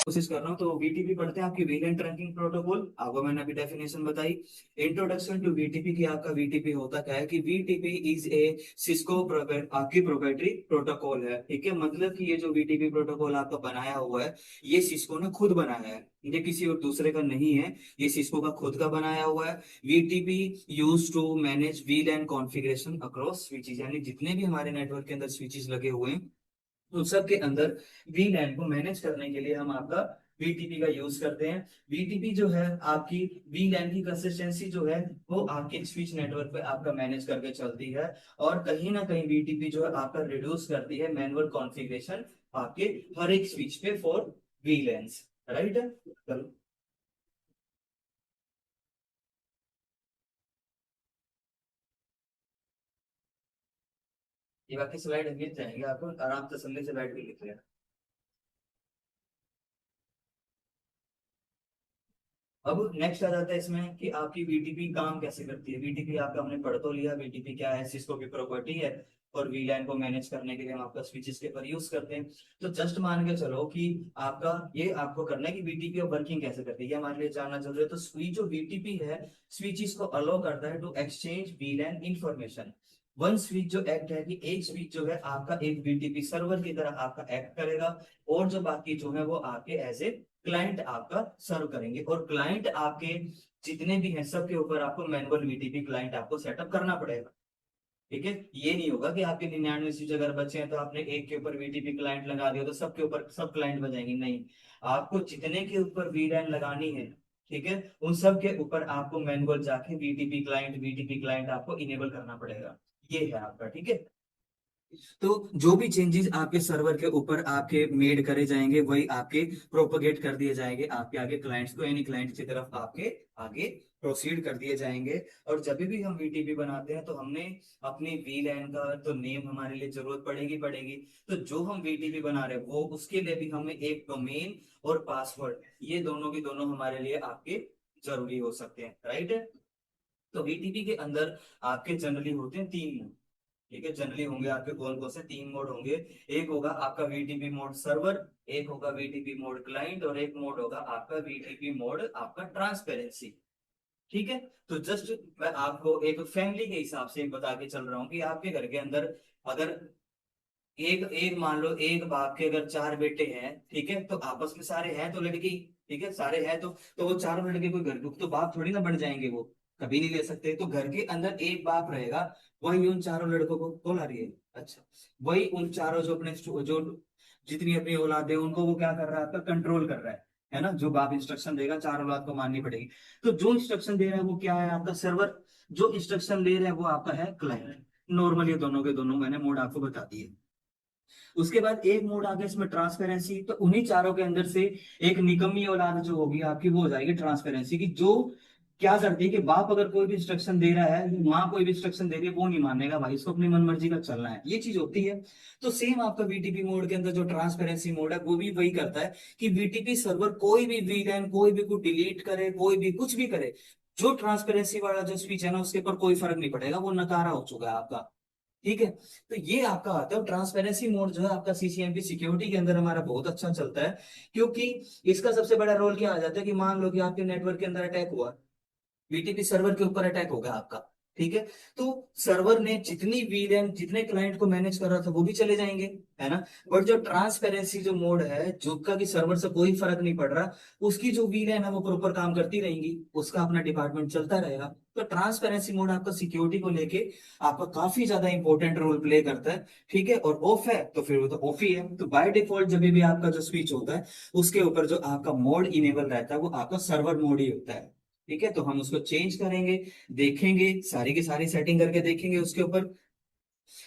कोशिश कर रहा हूँ। तो वीटीपी पढ़ते हैं, आपकी वीलैन ट्रंकिंग प्रोटोकॉल, आपको मैंने अभी डेफिनेशन बताई। इंट्रोडक्शन टू वीटीपी की, आपका वीटीपी होता क्या है कि वीटीपी इज ए सिस्को आपकी प्रोप्राइटरी प्रोटोकॉल है। ठीक है, मतलब कि ये जो वीटीपी प्रोटोकॉल आपका बनाया हुआ है, ये सिस्को ने खुद बनाया है, ये किसी और दूसरे का नहीं है, ये सिस्को का खुद का बनाया हुआ है। VTP use to manage VLAN configuration across switches, यानी जितने भी हमारे नेटवर्क के अंदर स्विचेस लगे हुए हैं उन सब के अंदर वीलैन को मैनेज करने के लिए हम आपका वीटीपी का यूज करते हैं। वीटीपी जो है आपकी वीलैन की कंसिस्टेंसी जो है वो आपके स्विच नेटवर्क पे आपका मैनेज करके चलती है, और कहीं ना कहीं वीटीपी जो है आपका रिड्यूस करती है मैनुअल कॉन्फ़िगरेशन आपके हर एक स्विच पे फॉर वीलैन्स। राइट। चलो, ये बाकी स्लाइड मिल जाएंगे आपको, आराम तसल्ली से बैठ के लिख लेना। अब नेक्स्ट आ जाता है इसमें कि आपकी वीटीपी काम कैसे करती है। वीटीपी आपका हमने पढ़ तो लिया, वीटीपी क्या है, सिस्को की प्रॉपर्टी है, और वीलैन को मैनेज करने के लिए हम आपका स्विचेस के पर यूज करते हैं। तो जस्ट मान के चलो कि आपका ये आपको करना है कि वीटीपी और वर्किंग कैसे करती है, ये हमारे लिए जानना जरूरी है। तो स्विच जो वीटीपी है, स्विचेस को अलो करता है to exchange VLAN information. One switch जो एक्ट है कि एक स्विच जो है आपका एक वीटीपी सर्वर की तरह आपका एक्ट करेगा, और जो बाकी जो है वो आपके एज ए क्लाइंट आपका सर्व करेंगे, और क्लाइंट आपके जितने भी हैं सबके ऊपर आपको मैनुअल वीटीपी क्लाइंट आपको सेटअप करना पड़ेगा। ठीक है, ये नहीं होगा कि आपके 99 स्विच अगर बचे हैं तो आपने एक के ऊपर वीटीपी क्लाइंट लगा दिया तो सबके ऊपर सब क्लाइंट बजाएंगे, नहीं। आपको जितने के ऊपर वीलैन लगानी है, ठीक है, उन सब के ऊपर आपको मैनुअल जाके वीटीपी क्लाइंट आपको इनेबल करना पड़ेगा। ये है आपका, ठीक है। तो जो भी चेंजेस आपके सर्वर के ऊपर आपके मेड करे जाएंगे वही आपके प्रोपोगेट कर दिए जाएंगे आपके आगे क्लाइंट्स को, यानी क्लाइंट की तरफ आपके आगे प्रोसीड कर दिए जाएंगे। और जब भी हम वीटीपी बनाते हैं तो हमने अपनी वीलैन का तो नेम हमारे लिए जरूरत पड़ेगी। तो जो हम वीटीपी बना रहे हैं वो उसके लिए भी हमें एक डोमेन और पासवर्ड, ये दोनों के दोनों हमारे लिए आपके जरूरी हो सकते हैं। राइट। तो वीटीपी के अंदर आपके जनरली होते हैं तीन मोड। ठीक है, जनरली होंगे आपके कौन कौन से तीन मोड होंगे। एक होगा आपका वीटीपी मोड सर्वर, एक होगा वीटीपी मोड क्लाइंट, और एक मोड होगा आपका वीटीपी मोड आपका ट्रांसपेरेंसी। ठीक है। तो जस्ट मैं आपको एक फैमिली के हिसाब से बता के चल रहा हूँ कि आपके घर के अंदर अगर एक एक मान लो एक बाप के अगर चार बेटे हैं, ठीक है, तो आपस में सारे हैं तो लड़की, ठीक है, सारे हैं तो वो चारों लड़के कोई घर तो बाप थोड़ी ना बन जाएंगे, वो कभी नहीं ले सकते। तो घर के अंदर एक बाप रहेगा, वही उन चारों लड़कों को कौन आ रही है, अच्छा, वही उन चारों जो अपने जो जितनी अपनी औलाद है उनको वो क्या कर रहा है, आपका कंट्रोल कर रहा है ना। जो बाप इंस्ट्रक्शन देगा चार औलाद को माननी पड़ेगी। तो जो इंस्ट्रक्शन दे रहा है वो क्या है, आपका सर्वर। जो इंस्ट्रक्शन ले रहा है वो आपका है क्लाइंट। नॉर्मल ये दोनों के दोनों मैंने मोड आपको बता दिए। उसके बाद एक मोड आ गया इसमें ट्रांसपेरेंसी, तो उन्हीं चारों के अंदर से एक निकम्मी औलाद जो होगी आपकी वो हो जाएगी ट्रांसपेरेंसी की, जो क्या करती है कि बाप अगर कोई भी इंस्ट्रक्शन दे रहा है, माँ कोई भी इंस्ट्रक्शन दे रही है, वो नहीं मानेगा भाई, इसको अपनी मनमर्जी का चलना है, ये चीज होती है। तो सेम आपका वीटीपी मोड के अंदर जो ट्रांसपेरेंसी मोड है वो भी वही करता है कि वीटीपी सर्वर कोई भी वीलैन कोई भी कुछ डिलीट करे, कोई भी कुछ भी करे, जो ट्रांसपेरेंसी वाला जो स्विच है ना उसके ऊपर कोई फर्क नहीं पड़ेगा, वो नकारा हो चुका है आपका। ठीक है। तो ये आपका आता है ट्रांसपेरेंसी मोड जो है आपका सीसीएमपी सिक्योरिटी के अंदर हमारा बहुत अच्छा चलता है, क्योंकि इसका सबसे बड़ा रोल क्या आ जाता है कि मान लो कि आपके नेटवर्क के अंदर अटैक हुआ, वीटीपी सर्वर के ऊपर अटैक हो गया आपका, ठीक है, तो सर्वर ने जितनी वीलैन जितने क्लाइंट को मैनेज कर रहा था वो भी चले जाएंगे, है ना। बट जो ट्रांसपेरेंसी जो मोड है, जो का कि सर्वर से कोई फर्क नहीं पड़ रहा, उसकी जो वीलैन है वो प्रॉपर काम करती रहेंगी, उसका अपना डिपार्टमेंट चलता रहेगा। तो ट्रांसपेरेंसी मोड आपका सिक्योरिटी को लेके आपका काफी ज्यादा इंपॉर्टेंट रोल प्ले करता है। ठीक है, और ऑफ है तो फिर वो तो ऑफ ही है। तो बाय डिफॉल्ट जब भी आपका जो स्विच होता है उसके ऊपर जो आपका मोड इनेबल रहता है वो आपका सर्वर मोड ही होता है। ठीक है, तो हम उसको चेंज करेंगे, देखेंगे, सारी की सारी सेटिंग करके देखेंगे उसके ऊपर।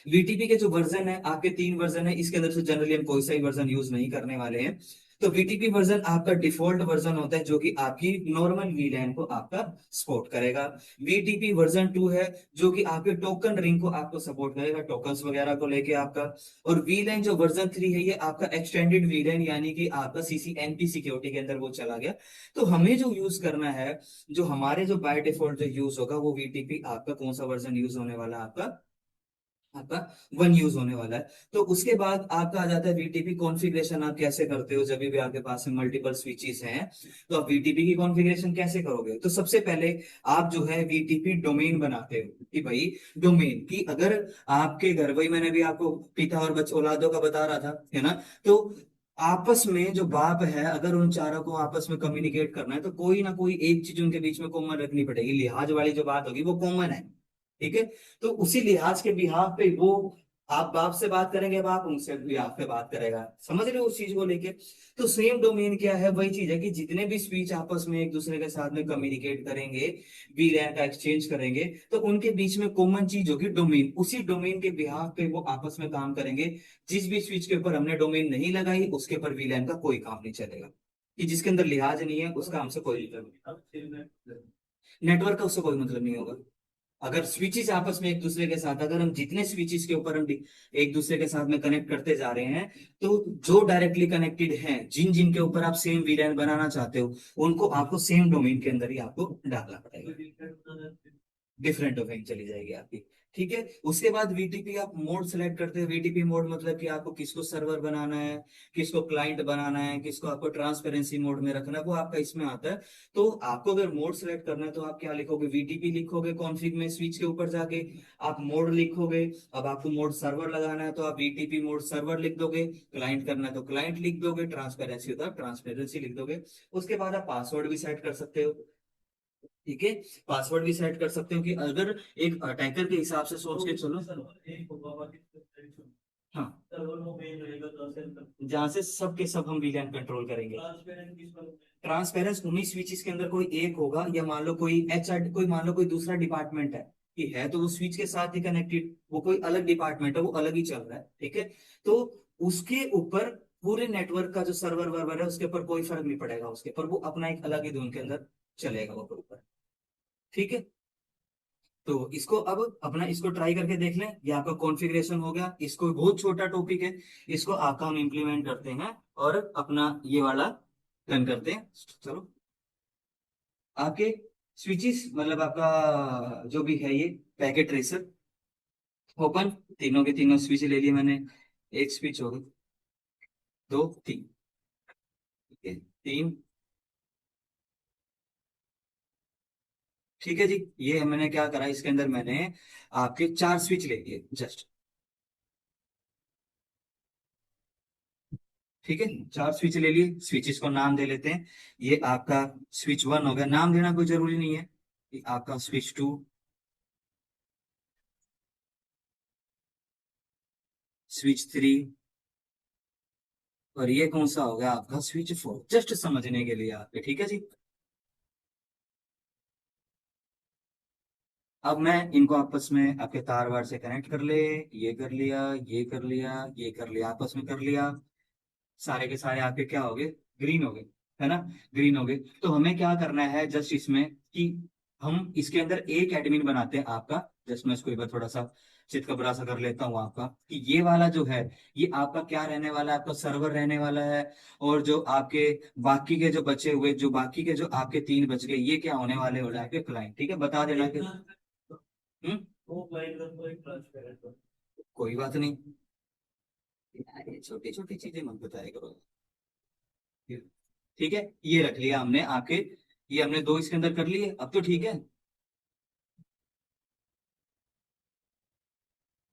वीटीपी के जो वर्जन है आपके तीन वर्जन है, इसके अंदर से जनरली हम कोई सा ही वर्जन यूज नहीं करने वाले हैं। तो वीटीपी वर्जन आपका डिफॉल्ट वर्जन होता है जो कि आपकी नॉर्मल वीलैन को आपका सपोर्ट करेगा। वीटीपी वर्जन 2 है जो कि आपके टोकन रिंग को आपको सपोर्ट करेगा, टोकन्स वगैरह को लेके आपका। और वीलैन जो वर्जन 3 है ये आपका एक्सटेंडेड वीलैन, यानी कि आपका सीसीएनपी सिक्योरिटी के अंदर वो चला गया। तो हमें जो यूज करना है, जो हमारे जो बाय डिफॉल्ट जो यूज होगा वो वीटीपी आपका कौन सा वर्जन यूज होने वाला है आपका आपका वन यूज होने वाला है। तो उसके बाद आपका आ जाता है वीटीपी कॉन्फ़िगरेशन। आप कैसे करते हो जब भी आपके पास में मल्टीपल स्विचेस हैं, तो आप वीटीपी की कॉन्फ़िगरेशन कैसे करोगे? तो सबसे पहले आप जो है वीटीपी डोमेन बनाते हो कि भाई डोमेन की, अगर आपके घर, वही मैंने भी आपको पिता और बच्चे औलादों का बता रहा था, है ना? तो आपस में जो बाप है, अगर उन चारों को आपस में कम्युनिकेट करना है तो कोई ना कोई एक चीज उनके बीच में कॉमन रखनी पड़ेगी। लिहाज वाली जो बात होगी वो कॉमन है, ठीक है? तो उसी लिहाज के बिहाफ पे वो, आप बाप से बात करेंगे, बाप उनसे बिहाफ पे बात करेगा। समझ रहे हो उस चीज को लेके? तो सेम डोमेन क्या है, वही चीज है कि जितने भी स्पीच आपस में एक दूसरे के साथ में कम्युनिकेट करेंगे, वीलैन का एक्सचेंज करेंगे, तो उनके बीच में कॉमन चीज होगी डोमेन। उसी डोमेन के बिहाफ पे वो आपस में काम करेंगे। जिस भी स्विच के ऊपर हमने डोमेन नहीं लगाई उसके ऊपर वीलैन का कोई काम नहीं चलेगा। कि जिसके अंदर लिहाज नहीं है उसका हमसे कोई नेटवर्क का उससे कोई मतलब नहीं होगा। अगर स्विचेस आपस में एक दूसरे के साथ, अगर हम जितने स्विचेस के ऊपर हम एक दूसरे के साथ में कनेक्ट करते जा रहे हैं, तो जो डायरेक्टली कनेक्टेड हैं, जिन जिन के ऊपर आप सेम वीलैन बनाना चाहते हो, उनको आपको सेम डोमेन के अंदर ही आपको डालना पड़ेगा। डिफरेंट डोमेन चली जाएगी आपकी। ठीक है। उसके बाद वीटीपी आप मोड सेलेक्ट करते हैं। वीटीपी मोड मतलब कि आपको किसको सर्वर बनाना है, किसको क्लाइंट बनाना है, किसको आपको ट्रांसपेरेंसी मोड में रखना है, वो आपका इसमें आता है। तो आपको अगर मोड सेलेक्ट करना है तो आप क्या लिखोगे, वीटीपी लिखोगे कॉन्फ़िग में, स्विच के ऊपर जाके आप मोड लिखोगे। अब आपको मोड सर्वर लगाना है तो आप वीटीपी मोड सर्वर लिख दोगे, क्लाइंट करना है तो क्लाइंट लिख दोगे, ट्रांसपेरेंसी होता है ट्रांसपेरेंसी लिख दोगे। उसके बाद आप पासवर्ड भी सेट कर सकते हो। ठीक है। पासवर्ड भी सेट कर सकते हो कि अगर एक अटैकर के हिसाब से सोच के चलो। हाँ, जहाँ से सब के सब हम वीलैन कंट्रोल करेंगे। ट्रांसपेरेंस उन्हीं स्विचेस के अंदर कोई एक होगा, या मान लो कोई एचआर, कोई मान लो कोई दूसरा डिपार्टमेंट है तो वो स्विच के साथ ही कनेक्टेड, वो कोई अलग डिपार्टमेंट है, वो अलग ही चल रहा है। ठीक है। तो उसके ऊपर पूरे नेटवर्क का जो सर्वर वर्वर है उसके ऊपर कोई फर्क नहीं पड़ेगा, उसके ऊपर वो अपना एक अलग ही धुन के अंदर चलेगा वो ऊपर। ठीक है। तो इसको अब अपना इसको ट्राई करके देख लें। ये आपका कॉन्फ़िगरेशन हो गया। इसको बहुत छोटा टॉपिक है, इसको आपका हम इम्प्लीमेंट करते हैं और अपना ये वाला रन करते हैं। चलो, आपके स्विचेस मतलब आपका जो भी है ये पैकेट ट्रेसर ओपन, तीनों के तीनों स्विच ले लिए मैंने। एक स्विच हो गई, दो, तीन। ठीक है, तीन। ठीक है जी। ये मैंने क्या करा, इसके अंदर मैंने आपके चार स्विच ले लिए जस्ट। ठीक है, चार स्विच ले लिए। स्विचेस को नाम दे लेते हैं। ये आपका स्विच वन हो गया, नाम देना कोई जरूरी नहीं है। ये आपका स्विच टू, स्विच थ्री, और ये कौन सा हो गया आपका स्विच फोर, जस्ट समझने के लिए आपके। ठीक है जी। अब मैं इनको आपस में आपके तार वार से कनेक्ट कर ले, ये कर लिया, ये कर लिया, ये कर लिया, आपस में कर लिया। सारे के सारे आपके क्या हो गए, ग्रीन हो गए, है ना? ग्रीन हो गए। तो हमें क्या करना है जस्ट इसमें कि हम इसके अंदर एक एडमिन बनाते हैं आपका। जस्ट मैं इसको एक बार थोड़ा सा चितकबरा सा कर लेता हूँ आपका, कि ये वाला जो है ये आपका क्या रहने वाला है, आपका सर्वर रहने वाला है। और जो आपके बाकी के जो बचे हुए, जो बाकी के जो आपके तीन बच गए, ये क्या होने वाले हो जाएंगे क्लाइंट। ठीक है, बता देना कि हम्म, कोई बात नहीं यार, ये छोटी छोटी चीजें मत बताया करो। ठीक है, ये रख लिया हमने आपके, ये हमने दो इसके अंदर कर लिए। अब तो ठीक है।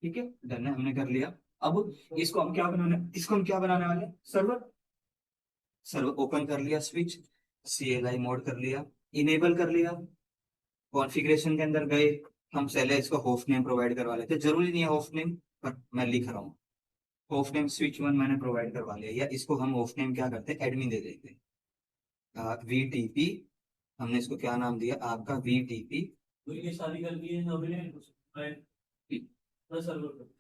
ठीक है, डन है, हमने कर लिया। अब इसको हम क्या बनाने वाले हैं, सर्वर। सर्वर ओपन कर लिया, स्विच CLI मोड कर लिया, इनेबल कर लिया। कॉन्फ़िगरेशन के अंदर गए, हम पहले इसको होस्ट नेम प्रोवाइड करवा लेते, जरूरी नहीं है होस्ट नेम, पर मैं लिख रहा हूँ। होस्ट नेम स्विच वन मैंने प्रोवाइड करवा लिया, या इसको हम होस्ट नेम क्या करते हैं, एडमिन दे देते हैं। VTP, हमने इसको क्या नाम दिया आपका, VTP।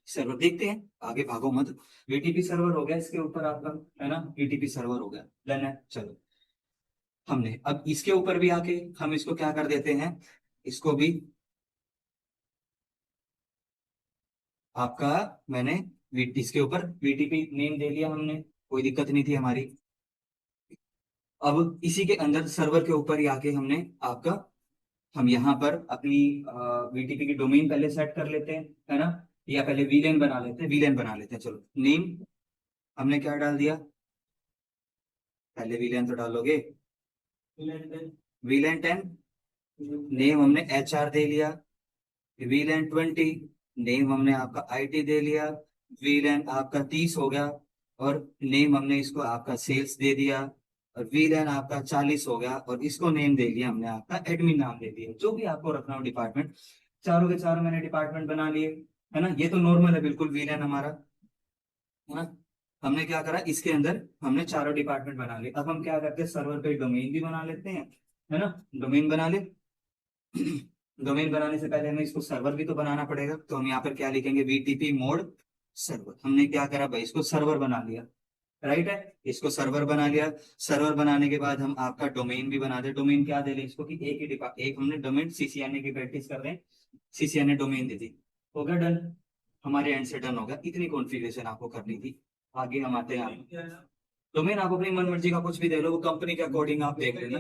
सर्वर देखते हैं, आगे भागो मत। VTP सर्वर हो गया इसके ऊपर आपका, है ना? VTP सर्वर हो गया, डन है। चलो, हमने अब इसके ऊपर भी आके हम इसको क्या कर देते हैं, इसको भी आपका मैंने इसके ऊपर VTP नेम दे दिया हमने, कोई दिक्कत नहीं थी हमारी। अब इसी के अंदर सर्वर के ऊपर ही आके हमने आपका, हम यहाँ पर अपनी VTP की डोमेन पहले सेट कर लेते हैं, है ना? या पहले वीलेन बना लेते हैं, वीलेन बना लेते हैं। चलो नेम हमने क्या डाल दिया, पहले वीलेन तो डालोगे, वीलेन 10, नेम हमने HR दे लिया, वीलेन 20, नेम हमने आपका IT दे लिया, वीलेन आपका 30 हो गया, और नेम हमने इसको आपका सेल्स दे दिया, और वीलेन आपका 40 हो गया, और इसको नेम दे दिया हमने आपका एडमिन नाम दे दिया, जो भी आपको रखना हो डिपार्टमेंट। चारों के चारों मैंने डिपार्टमेंट बना लिए, है ना, ये तो नॉर्मल है बिल्कुल वीलेन हमारा, है ना। हमने क्या करा, इसके अंदर हमने चारों डिपार्टमेंट बना लिए। अब हम क्या करते हैं, सर्वर पे डोमेन भी बना लेते हैं, है ना, डोमेन बना ले। डोमेन बनाने से पहले हमें इसको सर्वर भी तो बनाना पड़ेगा, तो हम यहाँ पर क्या लिखेंगे, VTP मोड सर्वर। हमने क्या करा भाई, इसको सर्वर बना लिया, राइट है, इसको सर्वर बना लिया। सर्वर बनाने के बाद हम आपका डोमेन भी बना दे। डोमेन क्या दे रहे हैं इसको, कि एक हमने डोमेन CCNA की प्रैक्टिस कर रहे हैं, CCNA डोमेन दे दी, हो गया डन, हमारे एंड से डन हो गया। इतनी कॉन्फ़िगरेशन आपको करनी थी। आगे हम आते हैं, डोमेन आप अपनी मन मर्जी का कुछ भी दे लो, वो कंपनी के अकॉर्डिंग आप देख लेना।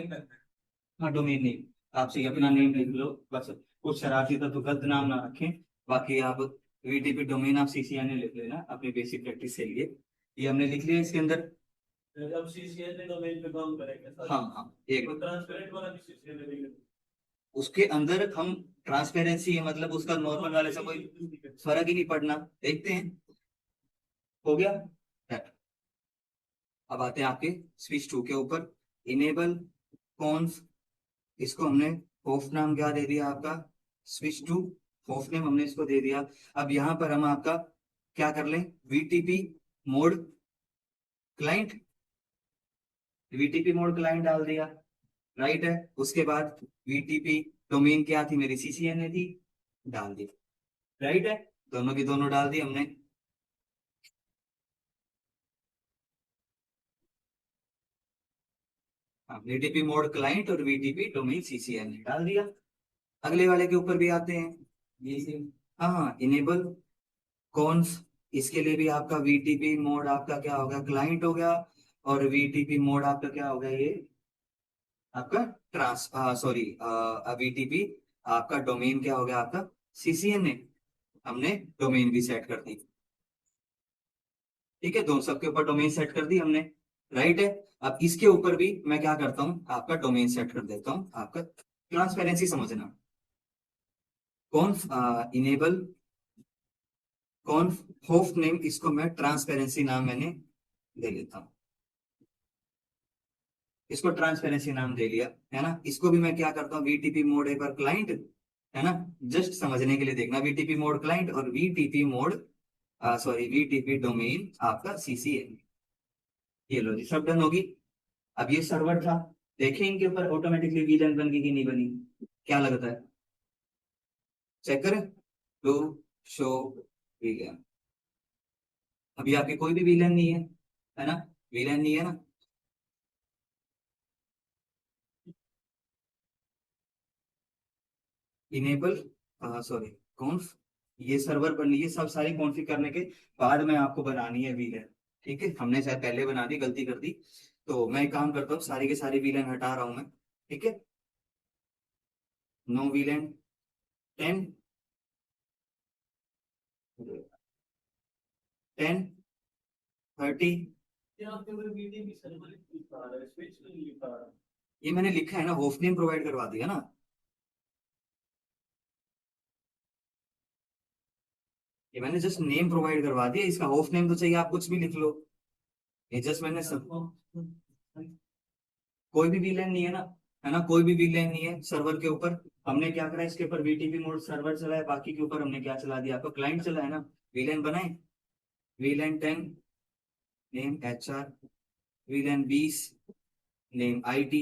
हाँ डोमेन नेम, आप सही अपना नेम लिख लो बस, कुछ शरारती तो गलत नाम ना रखें। बाकी आप VTP डोमेन आप CCNA लिख लेना अपनी बेसिक प्रैक्टिस के लिए। ये हमने लिख लिया इसके अंदर। अब CCNA डोमेन पे काम करेंगे, हाँ हाँ, एक ट्रांसपेरेंट वाला भी CCNA लिख, उसके अंदर हम ट्रांसपेरेंसी है, मतलब उसका नॉर्मल वाले से कोई फर्क ही नहीं पड़ना। देखते हैं, हो गया। अब आते हैं आपके स्विच 2 के ऊपर, इनेबल कॉन्फ, इसको हमने होस्ट नाम क्या दे दिया आपका, स्विच 2 होस्ट नेम हमने इसको दे दिया। अब यहाँ पर हम आपका क्या कर लें, VTP mode client, VTP mode client डाल दिया, राइट है। उसके बाद VTP डोमेन क्या थी मेरी, CCNA थी, डाल दी, राइट है, दोनों की दोनों डाल दी हमने। हाँ, VTP मोड क्लाइंट और VTP डोमेन CCNA डाल दिया। अगले वाले के ऊपर भी आते हैं, ये सेम, हाँ हाँ, इनेबल कॉन्फ, इसके लिए भी आपका VTP मोड आपका क्या होगा, क्लाइंट हो गया, और VTP मोड आपका क्या होगा, ये आपका ट्रांस सॉरी VTP आपका डोमेन क्या हो गया आपका, CCNA, हमने डोमेन भी सेट कर दी, ठीक है, दोनों सबके ऊपर डोमेन सेट कर दी हमने, राइट है। अब इसके ऊपर भी मैं क्या करता हूँ, आपका डोमेन सेट कर देता हूँ, आपका ट्रांसपेरेंसी समझना, कौन इनेबल कौन होस्ट नेम, इसको मैं ट्रांसपेरेंसी नाम मैंने दे लेता हूँ, इसको ट्रांसपेरेंसी नाम दे लिया, है ना। इसको भी मैं क्या करता हूँ, VTP मोड एक बार क्लाइंट, है ना, जस्ट समझने के लिए देखना, VTP मोड क्लाइंट और VTP mode sorry VTP domain आपका CCNA, ये लो जी, सब डन होगी। अब ये सर्वर था, देखें इनके ऊपर ऑटोमेटिकली वीलन बन गई कि नहीं बनी, क्या लगता है, चेक करें, टू शो वीलन, अभी आपके कोई भी विलन नहीं है ना, विलन नहीं है ना। इनेबल सॉरी कॉन्फ, ये सर्वर बननी, ये सब सारी कॉन्फ़िग करने के बाद में आपको बनानी है विलन, ठीक है, हमने शायद पहले बना दी, गलती कर दी। तो मैं एक काम करता हूँ, सारी के सारी विलन हटा रहा हूँ मैं, ठीक है, नो विलन 10, 10, 30, ये मैंने लिखा है ना, होस्ट नेम प्रोवाइड करवा दिया ना, ये मैंने जस्ट नेम प्रोवाइड करवा दिया, इसका होस्ट नेम तो चाहिए, आप कुछ भी लिख लो, ये जस्ट मैंने सब, कोई भी विलेन नहीं है ना, है ना, कोई भी विलेन नहीं है सर्वर के ऊपर। हमने क्या करा, इसके ऊपर VTP मोड सर्वर चला है, बाकी के ऊपर हमने क्या चला दिया, आपको क्लाइंट चला है ना, विलेन बनाए, villain 10, name HR, villain 20, name IT,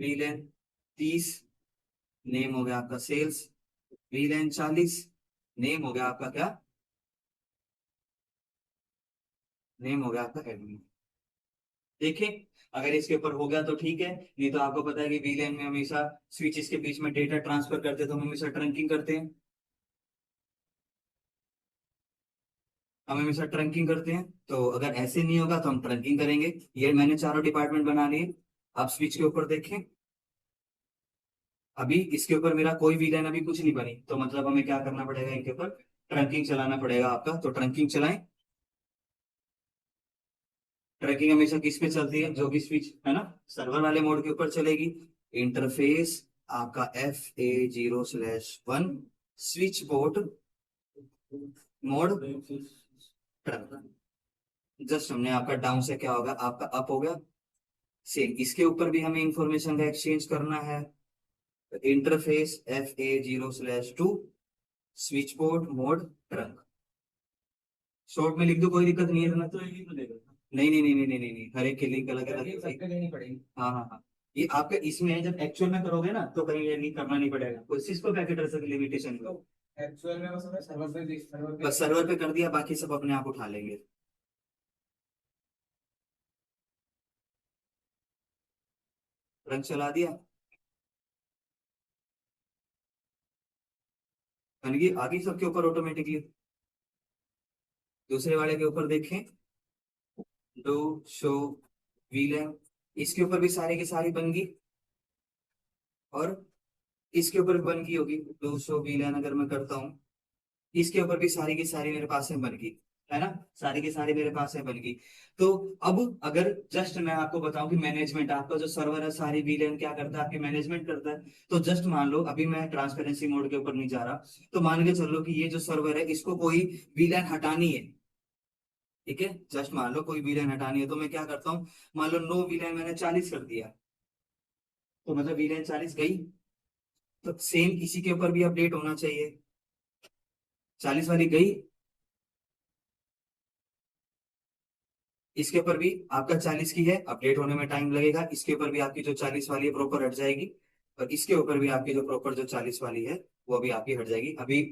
villain 30, name हो गया आपका सेल्स, विलेन 40, नेम हो गया आपका क्या, नेम हो गया आपका एडमिन। देखें, अगर इसके ऊपर हो गया तो ठीक है, नहीं तो आपको पता है कि VLAN में हमेशा स्विचेस के बीच में डेटा ट्रांसफर करते हैं तो हम हमेशा ट्रंकिंग करते हैं, हम हमेशा ट्रंकिंग करते हैं, तो अगर ऐसे नहीं होगा तो हम ट्रंकिंग करेंगे। ये मैंने चारों डिपार्टमेंट बना लिए। आप स्विच के ऊपर देखें, अभी इसके ऊपर मेरा कोई VLAN अभी कुछ नहीं बनी, तो मतलब हमें क्या करना पड़ेगा इनके ऊपर, ट्रंकिंग चलाना पड़ेगा आपका, तो ट्रंकिंग चलाएं। ट्रैकिंग हमेशा किस पे चलती है, जो भी स्विच है ना, सर्वर वाले मोड के ऊपर चलेगी। इंटरफेस आपका FA0/1, switch port mode trunk. Just हमने आपका डाउन से क्या होगा, आपका अप हो गया। सेम इसके ऊपर भी हमें इंफॉर्मेशन का एक्सचेंज करना है। Interface FA0/2, switch port mode trunk. Short में लिख दो, कोई दिक्कत नहीं है ना, तो एक ही तो देगा। नहीं नहीं नहीं नहीं नहीं नहीं नहीं, हर एक की लिंक अलग अलग सबके लेनी पड़ेगी। हाँ हाँ हाँ, ये आपका इसमें है, जब एक्चुअल में करोगे ना तो कहीं ये नहीं करना नहीं पड़ेगा, कोई सिस्को पैकेट रख लिमिटेशन तो एक्चुअल में बस हमें सर्वर पे कर दिया, बाकी सब अपने आप उठा लेंगे। रंग चला दिया, बन गई, आ गई सबके ऊपर ऑटोमेटिकली। दूसरे वाले के ऊपर देखें, डो शो वीलन, इसके ऊपर भी सारी की सारी बन गई, और इसके ऊपर भी बन गई होगी। डो शो वीलन अगर मैं करता हूँ, इसके ऊपर भी सारी की सारी मेरे पास है बन गई, है ना, सारी की सारी मेरे पास है बन गई। तो अब अगर जस्ट मैं आपको बताऊं कि मैनेजमेंट आपका जो सर्वर है, सारी वीलन क्या करता है, आपकी मैनेजमेंट करता है। तो जस्ट मान लो, अभी मैं ट्रांसपेरेंसी मोड के ऊपर नहीं जा रहा, तो मान के चलो कि ये जो सर्वर है इसको कोई वीलन हटानी है, ठीक है, जस्ट मान लो कोई वीलन हटानी है, तो मैं क्या करता हूँ, मान लो नो वीलन मैंने 40 कर दिया, तो मतलब वीलन 40 गई, तो सेम इसी के ऊपर भी अपडेट होना चाहिए। 40 वाली गई, इसके ऊपर भी आपका 40 की है, अपडेट होने में टाइम लगेगा, इसके ऊपर भी आपकी जो 40 वाली है प्रॉपर हट जाएगी, और इसके ऊपर भी आपकी जो प्रॉपर जो 40 वाली है वो भी आपकी हट जाएगी। अभी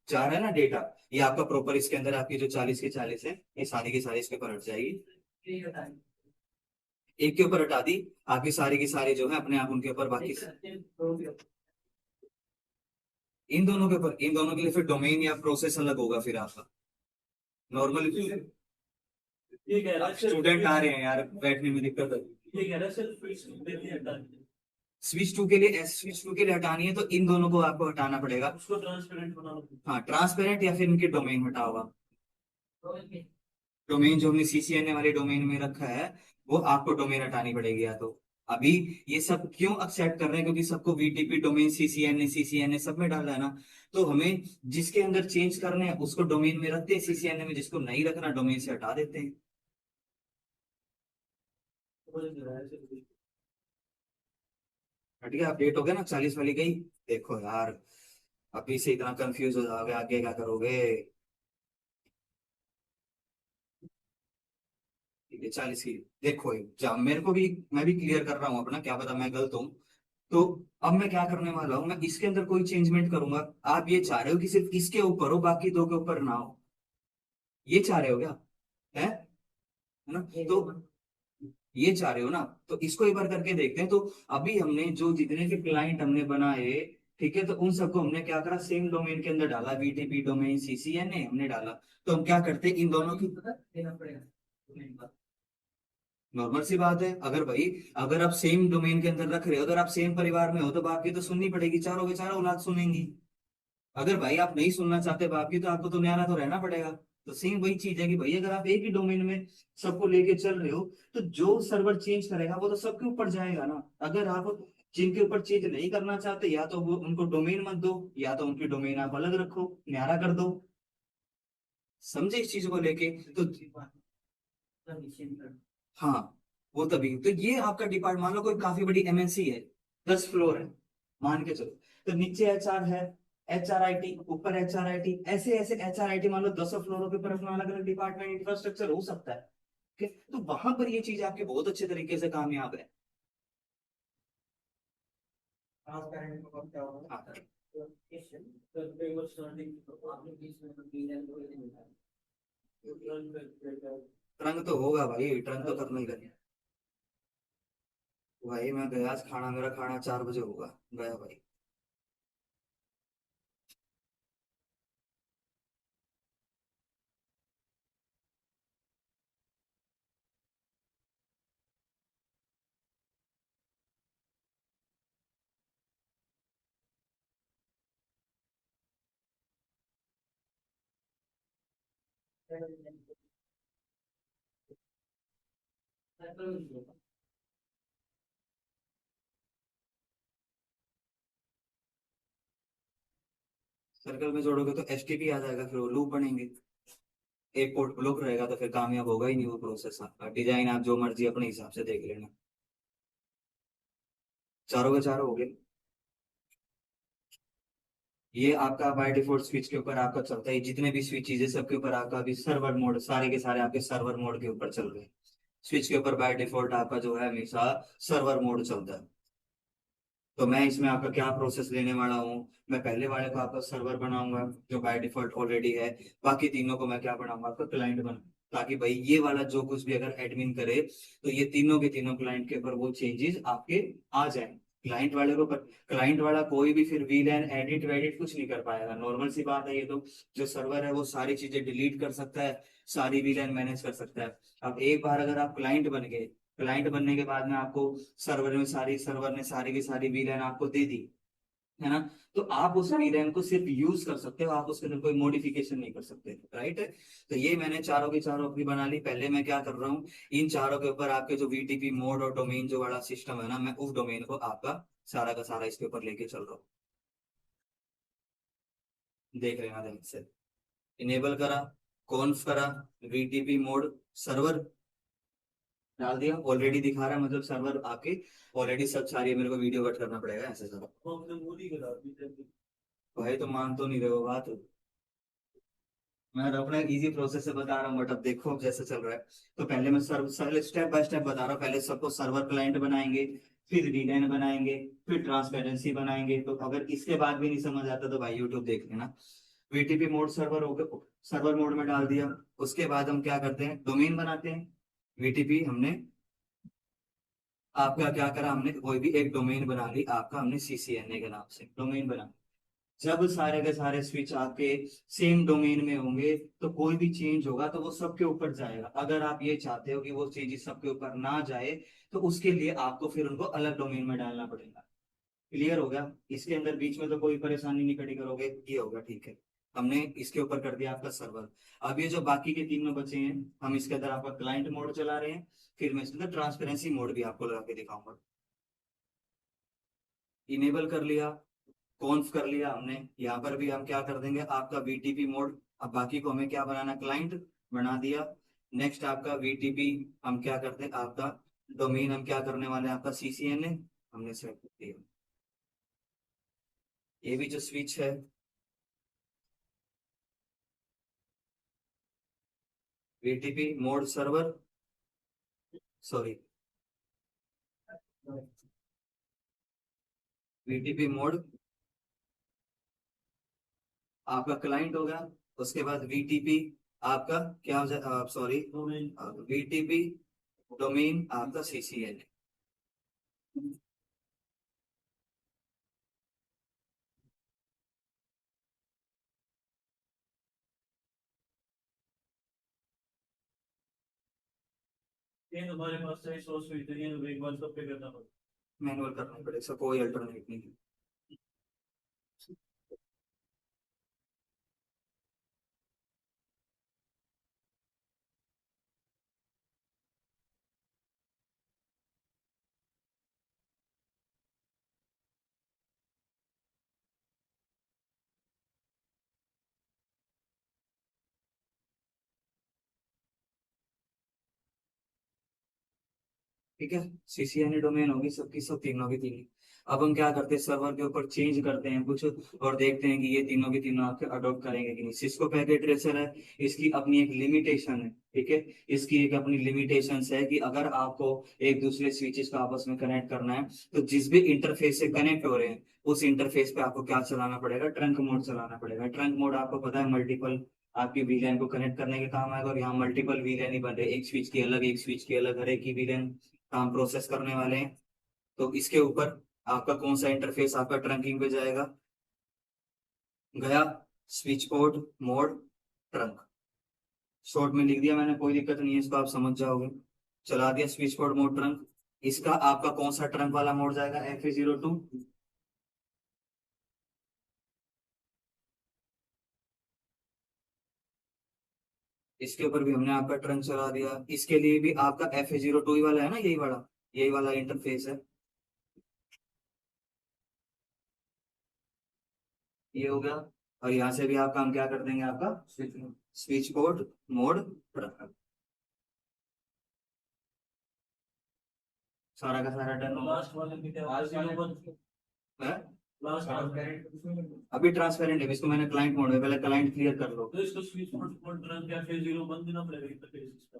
जा रहा है ना डेटा, ये आपका प्रॉपर इसके अंदर आपकी जो 40 की 40 है, ये सारी की सारी इसके ऊपर हट जाएगी। एक के ऊपर हटा दी, आपकी सारी की सारी जो है अपने आप उनके ऊपर बाकी, इन दोनों के ऊपर, इन दोनों के लिए फिर डोमेन या प्रोसेस अलग होगा फिर आपका। नॉर्मल ठीक है, स्टूडेंट आ रहे हैं यार, बैठने में दिक्कत है। ठीक है, स्विच टू के लिए, स्विच टू के लिए हटानी है, तो इन दोनों को आपको हटाना पड़ेगा, उसको ट्रांसपेरेंट बनाना। हाँ ट्रांसपेरेंट, या फिर इनके डोमेन हटा होगा। डोमेन जो हमने CCNA वाले डोमेन में रखा है, वो आपको डोमेन हटानी पड़ेगी, या तो अभी ये सब क्यों एक्सेप्ट कर रहे हैं, क्योंकि सबको VTP डोमेन CCNA सब में डाला है ना, तो हमें जिसके अंदर चेंज करने हैं उसको डोमेन में रखते हैं CCNA में, जिसको नहीं रखना डोमेन से हटा देते हैं। हट गया, अपडेट हो गया ना, 40 वाली गई। देखो यार, अभी से इतना कंफ्यूज हो जाओगे, आगे क्या करोगे। ठीक है, 40 की, देखो जब मेरे को भी, मैं भी क्लियर कर रहा हूँ अपना, क्या पता मैं गलत हूँ। तो अब मैं क्या करने वाला हूँ, मैं इसके अंदर कोई चेंजमेंट करूंगा। आप ये चाह रहे हो कि सिर्फ इसके ऊपर हो, बाकी दो के ऊपर ना हो, ये चाह रहे हो क्या, है ना, तो ये चाह रहे हो ना, तो इसको एक बार करके देखते हैं। तो अभी हमने जो जितने भी क्लाइंट हमने बनाए, ठीक है, तो उन सबको हमने क्या करा, सेम डोमेन के अंदर डाला, VTP डोमेन CCNA हमने डाला। तो हम क्या करते हैं, इन दोनों की देना पड़ेगा। नॉर्मल सी बात है, अगर भाई, अगर आप सेम डोमेन के अंदर रख रहे हो, अगर आप सेम परिवार में हो, तो बाप की तो सुननी पड़ेगी, चारों के चारों औलाद सुनेंगी। अगर भाई आप नहीं सुनना चाहते बाप की, तो आपको तो न्यारा तो रहना पड़ेगा। तो सेम वही चीज है कि भाई अगर आप एक ही डोमेन में सबको लेके चल रहे हो, तो जो सर्वर चेंज करेगा वो तो सबके ऊपर जाएगा ना। अगर आप जिनके ऊपर चेंज नहीं करना चाहते, या तो वो उनको डोमेन मत दो, या तो उनकी डोमेन आप अलग रखो, न्यारा कर दो। समझे इस चीज को लेके, तो हाँ, वो तभी तो, ये आपका डिपार्ट मान लो कोई काफी बड़ी MNC है, 10 फ्लोर है, मान के चलो, तो नीचे HR है, HRIT, ऊपर HRIT, ऐसे ऐसे HRIT मान लो 10 फ्लोरों के ऊपर अपना अलग अलग डिपार्टमेंट इंफ्रास्ट्रक्चर हो सकता है। ठीक है, तो वहां पर ये चीज आपके बहुत अच्छे तरीके से कामयाब है। ट्रांसपेरेंट का क्या होगा? हाँ, ट्रंक तो होगा भाई, ट्रंक तो करना ही करना। भाई मैं गया आज, खाना मेरा खाना 4 बजे होगा, गया भाई। सर्कल में जोड़ोगे तो एसटीपी आ जाएगा, फिर वो लूप बनेंगे। एक पोर्ट ब्लॉक रहेगा तो फिर कामयाब होगा ही नहीं वो प्रोसेस। आपका डिजाइन आप जो मर्जी अपने हिसाब से देख लेना। चारों के चारों हो गए। ये आपका बाय डिफॉल्ट स्विच के ऊपर आपका चलता है, जितने भी स्विच है सबके ऊपर आपका अभी सर्वर मोड, सारे के सारे आपके सर्वर मोड के ऊपर चल रहे हैं। स्विच के ऊपर बाय डिफॉल्ट आपका जो है हमेशा सर्वर मोड चलता है। तो मैं इसमें आपका क्या प्रोसेस लेने वाला हूँ, मैं पहले वाले को आपका सर्वर बनाऊंगा जो बाय डिफॉल्ट ऑलरेडी है। बाकी तीनों को मैं क्या बनाऊंगा, आपका क्लाइंट बना, ताकि भाई ये वाला जो कुछ भी अगर एडमिन करे तो ये तीनों के तीनों क्लाइंट के ऊपर वो चेंजेस आपके आ जाए। क्लाइंट वाले को, क्लाइंट वाला कोई भी फिर वीलैन एडिट वेडिट कुछ नहीं कर पाएगा, नॉर्मल सी बात है ये तो। जो सर्वर है वो सारी चीजें डिलीट कर सकता है, सारी वीलैन मैनेज कर सकता है। अब एक बार अगर आप क्लाइंट बन गए, क्लाइंट बनने के बाद में आपको सर्वर ने सारी की सारी वीलैन आपको दे दी, है ना। तो आप उस वीलैन को सिर्फ यूज कर सकते हो, आप उसके अंदर कोई मॉडिफिकेशन नहीं कर सकते, राइट। तो ये मैंने चारों की चारों अपनी बना ली। पहले मैं क्या कर रहा हूँ, इन चारों के ऊपर आपके जो वीटीपी मोड और डोमेन जो वाला सिस्टम है ना, मैं उस डोमेन को आपका सारा का सारा इसके ऊपर लेके चल रहा हूँ। देख लेना ध्यान से। इनेबल करा, कॉन्फ करा, वीटीपी मोड सर्वर डाल दिया, ऑलरेडी दिखा रहा है, मतलब सर्वर आपके ऑलरेडी सब सारी है। मेरे को वीडियो कट करना पड़ेगा ऐसे सारा। भाई तो मान तो नहीं रहे हो बात। मैं अपना इजी प्रोसेस से बता रहा हूँ, बट अब देखो अब जैसे चल रहा है। तो पहले मैं सर्व स्टेप बाय स्टेप बता रहा हूँ। पहले सबको सर्वर क्लाइंट बनाएंगे, फिर वीलैन बनाएंगे, फिर ट्रांसपेरेंसी बनाएंगे। तो अगर इसके बाद भी नहीं समझ आता तो भाई यूट्यूब देख लेना। वीटीपी मोड सर्वर हो गया, सर्वर मोड में डाल दिया। उसके बाद हम क्या करते हैं, डोमेन बनाते हैं। वीटीपी हमने आपका क्या करा, हमने कोई भी एक डोमेन बना ली, आपका हमने सीसीएनए के नाम से डोमेन बना। जब सारे के सारे स्विच आपके सेम डोमेन में होंगे तो कोई भी चेंज होगा तो वो सबके ऊपर जाएगा। अगर आप ये चाहते हो कि वो चेंजेस सबके ऊपर ना जाए तो उसके लिए आपको फिर उनको अलग डोमेन में डालना पड़ेगा। क्लियर हो गया। इसके अंदर बीच में तो कोई परेशानी नहीं खड़ी करोगे, ये होगा ठीक है। हमने इसके ऊपर कर दिया आपका सर्वर। अब ये जो बाकी के तीनों बचे हैं, हम इसके अंदर आपका क्लाइंट मोड चला रहे हैं। फिर मैं इसके अंदर ट्रांसपेरेंसी मोड भी आपको लगा के दिखाऊंगा। इनेबल कर लिया, कॉन्फ कर लिया हमने। यहाँ पर भी हम क्या कर देंगे, आपका वीटीपी मोड। अब बाकी को हमें क्या बनाना, क्लाइंट बना दिया। नेक्स्ट आपका वीटीपी, हम क्या करते हैं, आपका डोमेन हम क्या करने वाले हैं, आपका सीसीएनए हमने सेट कर दिया। ये भी जो स्विच है, VTP mode server, sorry, VTP mode आपका क्लाइंट होगा। उसके बाद वीटीपी आपका क्या हो जाए, सॉरी, वीटीपी डोमेन आपका सीसीएनए। ये तुम्हारे पास सही सोच हुई थी, ये एक बार सब पे करना पड़ेगा, मैनुअल करना पड़ेगा, इसका कोई अल्टरनेट नहीं है। ठीक है, सीसीएनए डोमेन होगी सबकी सब, तीनों की तीनों। अब हम क्या करते हैं, सर्वर के ऊपर चेंज करते हैं कुछ, और देखते हैं कि ये तीनों की तीनों आपके अडॉप्ट करेंगे कि नहीं। सिस्को पैकेट ट्रेसर है, इसकी अपनी एक लिमिटेशन है, ठीक है। इसकी एक अपनी लिमिटेशन है कि अगर आपको एक दूसरे स्विचेस को आपस में कनेक्ट करना है तो जिस भी इंटरफेस से कनेक्ट हो रहे हैं उस इंटरफेस पे आपको क्या चलाना पड़ेगा, ट्रंक मोड चलाना पड़ेगा। ट्रंक मोड आपको पता है मल्टीपल आपकी वीलैन को कनेक्ट करने के काम आएगा, और यहाँ मल्टीपल वीलैन ही बन रहे हैं, एक स्विच की अलग, एक स्विच की अलग, हर एक की वीलैन काम प्रोसेस करने वाले हैं। तो इसके ऊपर आपका कौन सा इंटरफेस आपका ट्रंकिंग पे जाएगा, गया switch port mode trunk. Short में लिख दिया मैंने, कोई दिक्कत नहीं है, इसको आप समझ जाओगे। चला दिया स्विच पोर्ट मोड ट्रंक। इसका आपका कौन सा ट्रंक वाला मोड जाएगा, FA02। इसके ऊपर भी हमने आपका ट्रंक चला दिया। इसके लिए भी आपका FA02 वाला है ना, यही वाला इंटरफेस है। ये हो गया। और यहाँ से भी आप काम क्या कर देंगे, आपका स्विच बोर्ड मोड रखा, सारा का सारा डन होगा। लास्ट वाले में क्या है? ट्रांसपेरेंट। अभी ट्रांसपेरेंट है, इसको मैंने क्लाइंट मोड में, पहले क्लाइंट क्लियर कर लो। तो इसको स्विच मोड पर ट्रांस क्या फिर जीरो बंद देना पड़ेगा इंटरफेस इसका।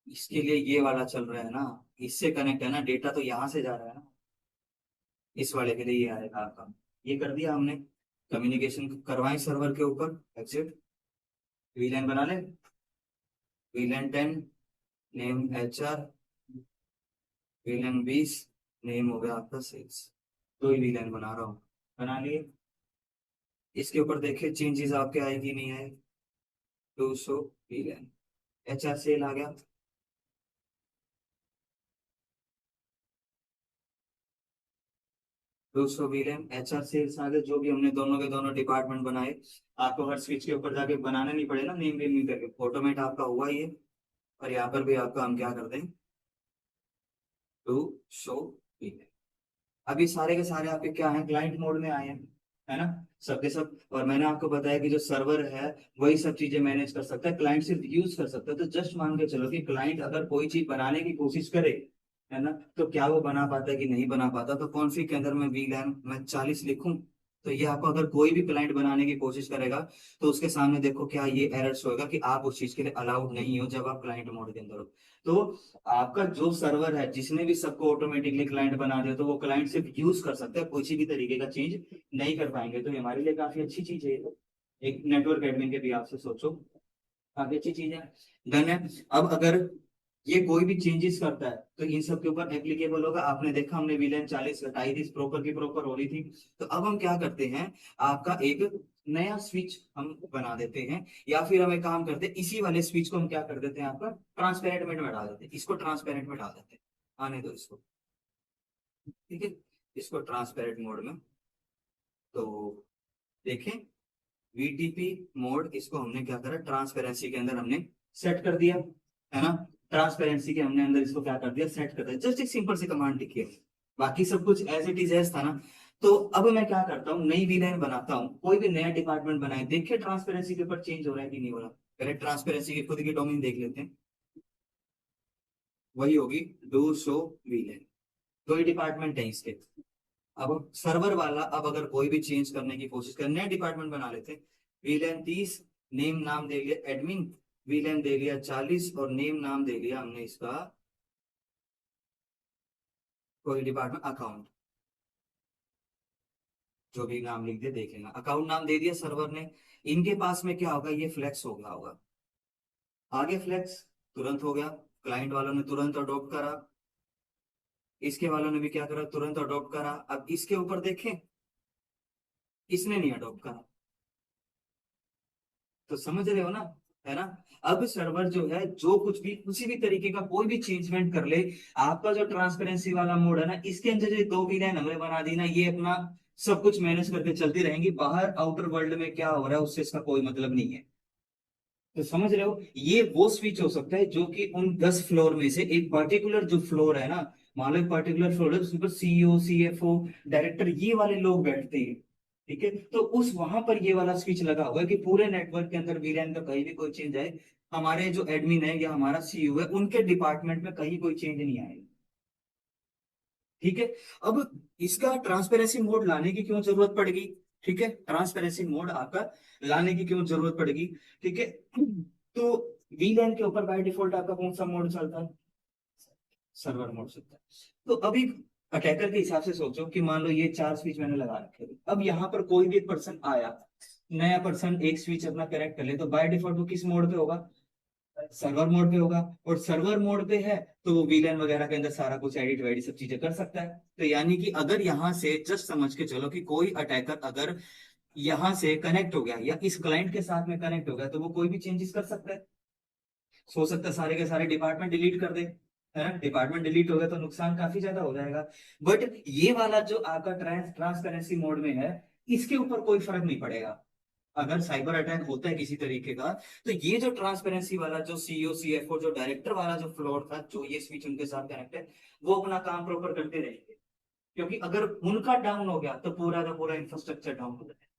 इसके लिए ये वाला चल रहा है ना, इससे कनेक्ट है ना, डेटा तो यहाँ से जा रहा है ना, इस वाले के लिए ये आएगा आपका। ये कर दिया हमने, कम्युनिकेशन करवाएं सर्वर के ऊपर, एग्जिट, वीलैन बना ले, वीलैन 10, नेम HR, वीलैन 20, नेम हो गया आपका सेल्स। दो ही वीलैन बना रहा हूँ, बना लिए। इसके ऊपर देखिए चेंजेस आपके आए कि नहीं आए। 200 वीलैन, HR सेल आ गया। 200 वीलैन HR सेल्स आ गए, जो भी हमने दोनों के दोनों डिपार्टमेंट बनाए। आपको हर स्विच के ऊपर जाके बनाने नहीं पड़े ना, नेम वेम नहीं करके, ऑटोमेट आपका हुआ ही है। और यहाँ पर भी आपका हम क्या करते हैं, टू शो वीलैन। अभी सारे के सारे आपके क्या हैं, क्लाइंट मोड में आए हैं, है ना, सबके सब। और मैंने आपको बताया कि जो सर्वर है वही सब चीजें मैनेज कर सकता है, क्लाइंट सिर्फ यूज कर सकता है। तो जस्ट मान के चलो कि क्लाइंट अगर कोई चीज बनाने की कोशिश करे, है ना, तो क्या वो बना पाता है कि नहीं बना पाता। तो कॉन्फ़िग के अंदर मैं वीलैन मैं 40 लिखूं, तो ये आपको अगर कोई भी क्लाइंट बनाने की कोशिश करेगा, तो उसके सामने देखो क्या ये एरर्स होगा कि आप उस चीज के लिए अलाउड नहीं हो जब आप क्लाइंट मोड के अंदर हो। तो आपका जो सर्वर है, जिसने भी सबको ऑटोमेटिकली क्लाइंट बना दिया, तो वो क्लाइंट सिर्फ यूज कर सकता है, किसी भी तरीके का चेंज नहीं कर पाएंगे। तो ये हमारे लिए काफी अच्छी चीज है ये तो। एक नेटवर्क एडमिन के भी आपसे सोचो, काफी अच्छी चीज है। डन है। अब अगर ये कोई भी चेंजेस करता है तो इन सब के ऊपर एप्लीकेबल होगा। आपने देखा हमने वीलेन 40 हटाई थी, प्रॉपर की प्रॉपर हो रही थी। तो अब हम क्या करते हैं, आपका एक नया स्विच हम बना देते हैं, या फिर हम एक काम करते हैं, इसी वाले स्विच को हम क्या कर देते हैं, आपका ट्रांसपेरेंट में डाल देते हैं, इसको ट्रांसपेरेंट में डाल देते हैं। आने दो इसको, ठीक है, इसको ट्रांसपेरेंट मोड में। तो देखें, VTP मोड, इसको हमने क्या करा, ट्रांसपेरेंसी के अंदर हमने सेट कर दिया, है ना। ट्रांसपेरेंसी के हमने अंदर इसको क्या कर दिया, सेट कर दिया। जस्ट एक सिंपल सी कमांड लिखी है, बाकी सब कुछ एज इट इज एज था ना। तो अब मैं क्या करता हूँ, नई वीलाइन बनाता हूँ, कोई भी नया डिपार्टमेंट बनाए, देखिए ट्रांसपेरेंसी के ऊपर चेंज हो रहा है कि नहीं हो रहा। पहले ट्रांसपेरेंसी के खुद की डोमेन देख लेते हैं, वही होगी डू शो वीलाइन, दो ही डिपार्टमेंट है इसके। अब सर्वर वाला, अब अगर कोई भी चेंज करने की कोशिश करे, नया डिपार्टमेंट बना लेते हैं, वीलैन 30, नेम नाम दे लिया एडमिन, वीलैन दे लिया 40, और नेम नाम दे लिया हमने इसका, कोई डिपार्टमेंट अकाउंट, जो भी नाम लिख दिया देख लेना, अकाउंट नाम दे दिया सर्वर ने। इनके पास में क्या होगा, ये फ्लेक्स हो गया होगा, आगे फ्लेक्स तुरंत हो गया, क्लाइंट वालों ने तुरंत अडॉप्ट करा, इसके वालों ने भी क्या करा, तुरंत अडॉप्ट करा। अब इसके ऊपर देखें, इसने नहीं अडॉप्ट करा, तो समझ रहे हो ना, है ना। अब सर्वर जो है, जो कुछ भी किसी भी तरीके का कोई भी चेंजमेंट कर ले, आपका जो ट्रांसपेरेंसी वाला मोड है ना, इसके अंदर जो दो भी लाइन हमने बना दी ना, ये अपना सब कुछ मैनेज करके चलती रहेंगी, बाहर आउटर वर्ल्ड में क्या हो रहा है उससे इसका कोई मतलब नहीं है। तो समझ रहे हो, ये वो स्विच हो सकता है जो कि उन 10 फ्लोर में से एक पर्टिकुलर जो फ्लोर है ना, मान लो एक पर्टिकुलर फ्लोर है, उसके ऊपर CEO CFO डायरेक्टर ये वाले लोग बैठते हैं, ठीक है। तो उस वहां पर ये वाला स्विच लगा हुआ है कि पूरे नेटवर्क के अंदर वीलैन का कहीं भी कोई चेंज आए, हमारे जो एडमिन है या हमारा CEO है, उनके डिपार्टमेंट में कहीं कोई चेंज नहीं आएगा, ठीक है। अब इसका ट्रांसपेरेंसी मोड लाने की क्यों जरूरत पड़ेगी, ठीक है, ट्रांसपेरेंसी मोड आपका लाने की क्यों जरूरत पड़ेगी, ठीक है। तो वीलैन के ऊपर बाय डिफॉल्ट आपका कौन सा मोड चलता है, सर्वर मोड चलता है। तो अभी अटैकर के हिसाब से सोचो कि मान लो ये 4 स्विच मैंने लगा रखे थे, अब यहाँ पर कोई भी एक पर्सन आया, नया पर्सन एक स्विच अपना कनेक्ट कर ले, तो बाय डिफॉल्ट वो किस मोड पे होगा, सर्वर मोड पे होगा। और सर्वर मोड पे है तो वो वीलन वगैरह के अंदर सारा कुछ एडिट वेडिट सब चीजें कर सकता है। तो यानी कि अगर यहाँ से जस्ट समझ के चलो कि कोई अटैकर अगर यहाँ से कनेक्ट हो गया या इस क्लाइंट के साथ में कनेक्ट हो गया, तो वो कोई भी चेंजेस कर सकता है, हो सकता है सारे के सारे डिपार्टमेंट डिलीट कर दे, है ना। डिपार्टमेंट डिलीट हो गया तो नुकसान काफी ज्यादा हो जाएगा। बट ये वाला जो आपका ट्रांसपेरेंसी मोड में है, इसके ऊपर कोई फर्क नहीं पड़ेगा, अगर साइबर अटैक होता है किसी तरीके का, तो ये जो ट्रांसपेरेंसी वाला जो सीईओ सीएफओ जो डायरेक्टर वाला जो फ्लोर था, जो ये स्विच उनके साथ कनेक्ट है, वो अपना काम प्रॉपर करते रहेंगे। क्योंकि अगर उनका डाउन हो गया तो पूरा का पूरा इंफ्रास्ट्रक्चर डाउन हो जाएगा।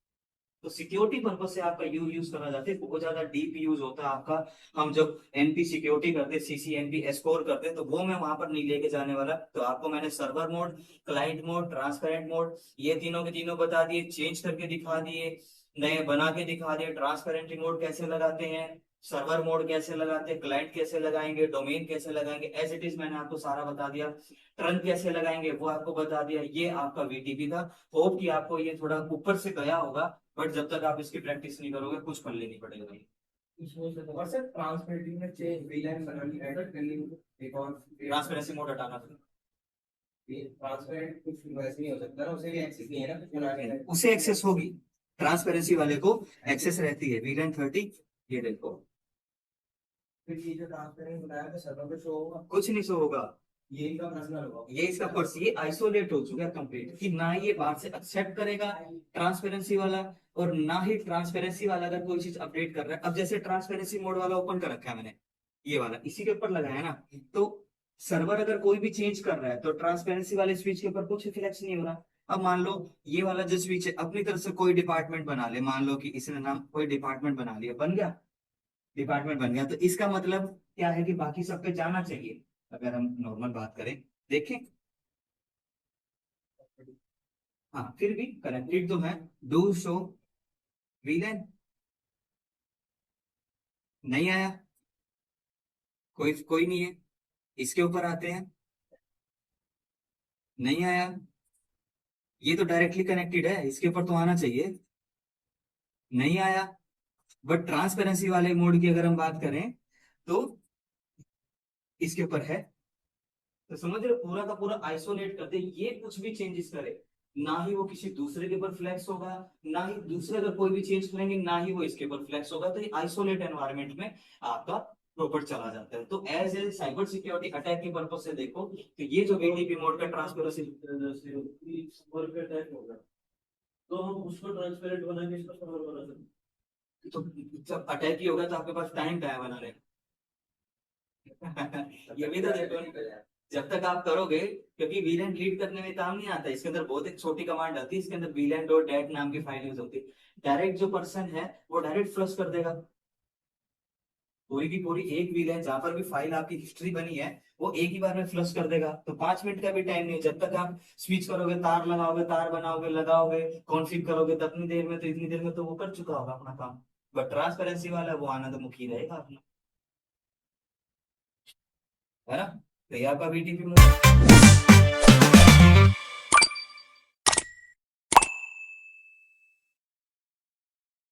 तो सिक्योरिटी पर्पज से आपका यूज करा जाता है, बहुत ज्यादा डीप यूज होता है आपका। हम जब एनपी सिक्योरिटी करते, सीसीएनपी एस्कोर करते, तो वो मैं वहां पर नहीं लेके जाने वाला। तो आपको मैंने server mode, client mode, transparent mode, ये तीनों के तीनों बता दिए, चेंज करके दिखा दिए, नए बना के दिखा दिए। ट्रांसपेरेंट मोड कैसे लगाते हैं, सर्वर मोड कैसे लगाते हैं, क्लाइंट कैसे लगाएंगे, डोमेन कैसे लगाएंगे, एज इट इज मैंने आपको सारा बता दिया। ट्रंक कैसे लगाएंगे वो आपको बता दिया। ये आपका वीटीपी था। होप कि आपको ये थोड़ा ऊपर से गया होगा, बट जब तक आप इसकी प्रैक्टिस नहीं करोगे कुछ कर लेनी पड़ेगा भाई। और सर ट्रांसपेरेंसी में चेंज वीलाइन बनानी एडिट करनी, एक और ट्रांसपेरेंसी मोड हटाना था। ट्रांसपेरेंट कुछ वैसे नहीं हो सकता ना, उसे भी एक्सेस नहीं है ना, कुछ बनाने है। उसे एक्सेस होगी, ट्रांसपेरेंसी वाले को एक्सेस रहती है। वीलाइन 30, ये देखो, फिर ये जो ट्रांसपेरेंट बनाया था सर्वर पे शो होगा, कुछ नहीं शो होगा। ये इनका पर्सनल होगा। ये इसका पर्स, ये आइसोलेट हो चुका है कंप्लीट, कि ना ये बाहर से एक्सेप्ट करेगा ट्रांसपेरेंसी वाला, और ना ही ट्रांसपेरेंसी वाला अगर कोई चीज अपडेट कर रहा है। अब जैसे ट्रांसपेरेंसी मोड वाला ओपन कर रखा है मैंने, ये वाला इसी के ऊपर लगाया ना, तो सर्वर अगर कोई भी चेंज कर रहा है तो ट्रांसपेरेंसी वाले स्विच के ऊपर कुछ रिफ्लेक्स नहीं हो रहा। अब मान लो ये वाला जो स्विच है, अपनी तरफ से कोई डिपार्टमेंट बना ले, मान लो कि इसने नाम कोई डिपार्टमेंट बना लिया, बन गया, डिपार्टमेंट बन गया, तो इसका मतलब क्या है कि बाकी सब पे जाना चाहिए। अगर हम नॉर्मल बात करें, देखें, हाँ फिर भी कनेक्टेड तो है। डू शो वीलन, नहीं आया, कोई कोई नहीं है। इसके ऊपर आते हैं, नहीं आया, ये तो डायरेक्टली कनेक्टेड है, इसके ऊपर तो आना चाहिए, नहीं आया। बट ट्रांसपेरेंसी वाले मोड की अगर हम बात करें तो इसके ऊपर है। तो समझ रहे हो, पूरा का पूरा आइसोलेट करते, ये कुछ भी चेंजेस करे, ना ही वो किसी दूसरे के ऊपर फ्लैक्स होगा, ना ही दूसरे अगर कोई भी चेंज करेंगे, ना ही वो इसके ऊपर फ्लैक्स होगा। तो ये आइसोलेट एनवायरनमेंट में आपका प्रॉपर चला जाता है। तो as a cyber security attack के पर्पज से देखो, तो ये जो वीडीपी मोड का ट्रांसपेरेंसी, सर्वर पे अटैक होगा तो हम उसको ट्रांसपेरेंट बना के इसको सर्वर बना सकते तो जब अटैक ही होगा तो आपके पास टाइम क्या है बनाने का? ये भी तो देखो, जब तक आप करोगे, क्योंकि वीलैन रीड करने में काम नहीं आता, इसके अंदर बहुत एक छोटी कमांड आती है, इसके अंदर वीलैन डॉट डेट नाम की फाइल यूज होती है। डायरेक्ट जो पर्सन है वो डायरेक्ट फ्लश कर देगा पूरी की पूरी एक वीलैन, जहां पर भी फाइल आपकी हिस्ट्री बनी है वो एक ही बार में फ्लश कर देगा। तो 5 मिनट का भी टाइम नहीं है, जब तक आप स्विच करोगे, तार लगाओगे, तार बनाओगे, लगाओगे, कॉन्फ़िग करोगे, तो इतनी देर में, तो इतनी देर में तो वो कर चुका होगा अपना काम। बट ट्रांसपेरेंसी वाला वो आना तो मुख्य रहेगा अपना, है ना। तो ये आपका बीटीपी